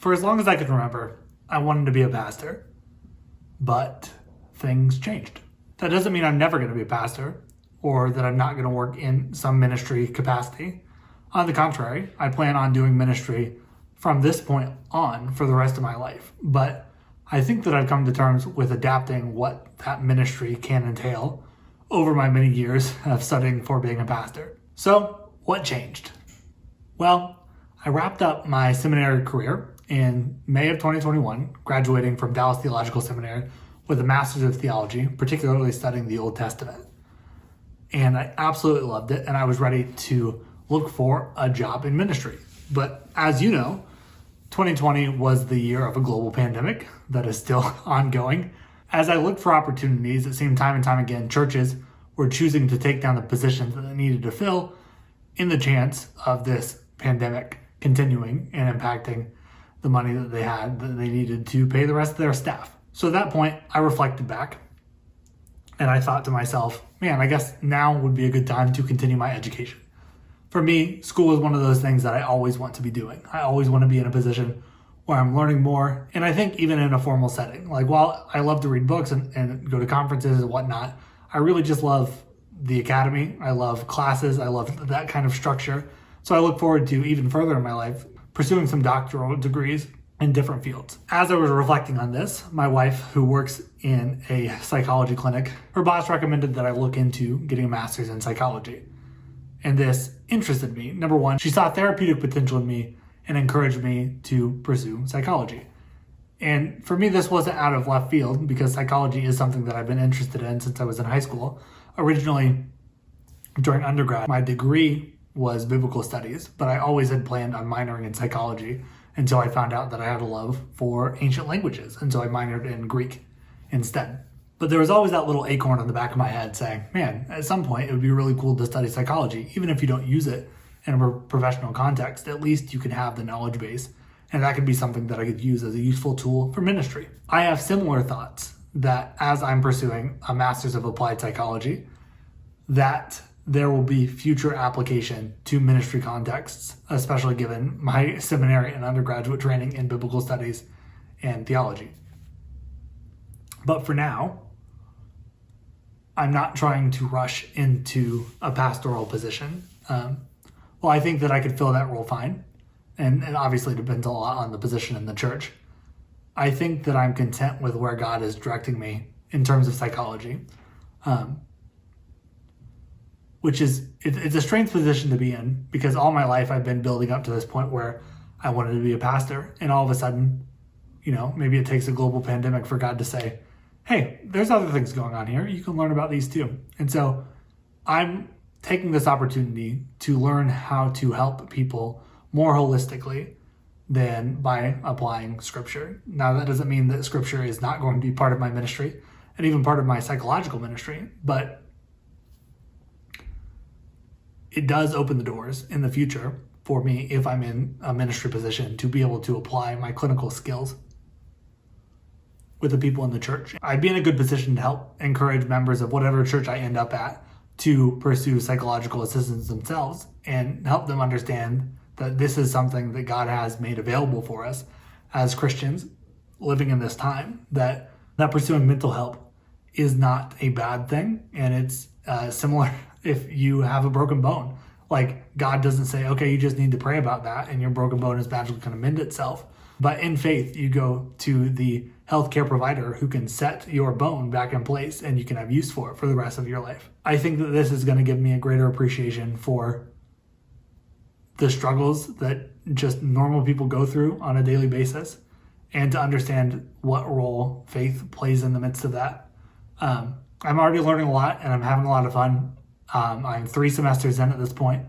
For as long as I can remember, I wanted to be a pastor, but things changed. That doesn't mean I'm never going to be a pastor or that I'm not going to work in some ministry capacity. On the contrary, I plan on doing ministry from this point on for the rest of my life. But I think that I've come to terms with adapting what that ministry can entail over my many years of studying for being a pastor. So, what changed? Well, I wrapped up my seminary career in May of 2021, graduating from Dallas Theological Seminary with a Master's of Theology, particularly studying the Old Testament. And I absolutely loved it, and I was ready to look for a job in ministry. But as you know, 2020 was the year of a global pandemic that is still ongoing. As I looked for opportunities, it seemed time and time again churches were choosing to take down the positions that they needed to fill in the chance of this pandemic continuing and impacting the money that they had that they needed to pay the rest of their staff. So at that point, I reflected back and I thought to myself, man, I guess now would be a good time to continue my education. For me, school is one of those things that I always want to be doing. I always want to be in a position where I'm learning more. And I think even in a formal setting, like while I love to read books and go to conferences and whatnot, I really just love the academy. I love classes. I love that kind of structure. So I look forward to even further in my life pursuing some doctoral degrees in different fields. As I was reflecting on this, my wife, who works in a psychology clinic, her boss recommended that I look into getting a master's in psychology. And this interested me. Number one, she saw therapeutic potential in me and encouraged me to pursue psychology. And for me, this wasn't out of left field because psychology is something that I've been interested in since I was in high school. Originally, during undergrad, my degree was biblical studies, but I always had planned on minoring in psychology until I found out that I had a love for ancient languages. And so I minored in Greek instead. But there was always that little acorn on the back of my head saying, man, at some point it would be really cool to study psychology. Even if you don't use it in a professional context, at least you can have the knowledge base. And that could be something that I could use as a useful tool for ministry. I have similar thoughts that as I'm pursuing a Master's of Applied Psychology, that there will be future application to ministry contexts, especially given my seminary and undergraduate training in biblical studies and theology. But for now, I'm not trying to rush into a pastoral position. Well, I think that I could fill that role fine, and it obviously depends a lot on the position in the church. I think that I'm content with where God is directing me in terms of psychology, which is, it's a strange position to be in because all my life I've been building up to this point where I wanted to be a pastor, and all of a sudden, maybe it takes a global pandemic for God to say, hey, there's other things going on here. You can learn about these too. And so I'm taking this opportunity to learn how to help people more holistically than by applying scripture. Now, that doesn't mean that scripture is not going to be part of my ministry and even part of my psychological ministry, but it does open the doors in the future for me if I'm in a ministry position to be able to apply my clinical skills with the people in the church. I'd be in a good position to help encourage members of whatever church I end up at to pursue psychological assistance themselves and help them understand that this is something that God has made available for us as Christians living in this time, that pursuing mental help is not a bad thing. And it's similar if you have a broken bone. Like, God doesn't say, okay, you just need to pray about that and your broken bone is magically going to mend itself. But in faith, you go to the healthcare provider who can set your bone back in place and you can have use for it for the rest of your life. I think that this is going to give me a greater appreciation for the struggles that just normal people go through on a daily basis and to understand what role faith plays in the midst of that. I'm already learning a lot and I'm having a lot of fun. I'm 3 semesters in at this point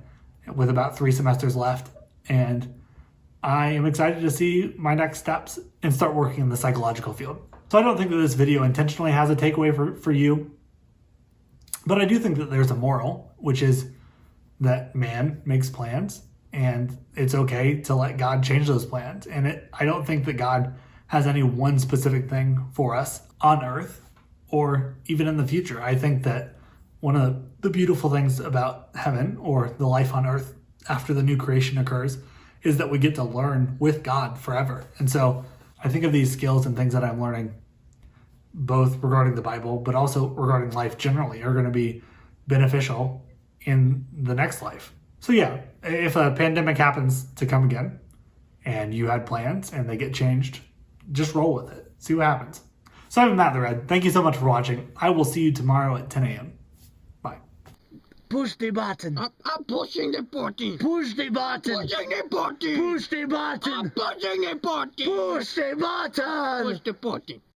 with about 3 semesters left, and I am excited to see my next steps and start working in the psychological field. So I don't think that this video intentionally has a takeaway for you, but I do think that there's a moral, which is that man makes plans and it's okay to let God change those plans. And I don't think that God has any one specific thing for us on earth or even in the future. I think that one of the beautiful things about heaven or the life on earth after the new creation occurs is that we get to learn with God forever. And so I think of these skills and things that I'm learning, both regarding the Bible, but also regarding life generally, are going to be beneficial in the next life. So yeah, if a pandemic happens to come again and you had plans and they get changed, just roll with it. See what happens. So I'm Matt the Red. Thank you so much for watching. I will see you tomorrow at 10 a.m. Bye. Push the button. I'm pushing the button. Push the button. Pushing the button. Push the button. I'm pushing the button. Push the button. Push the button.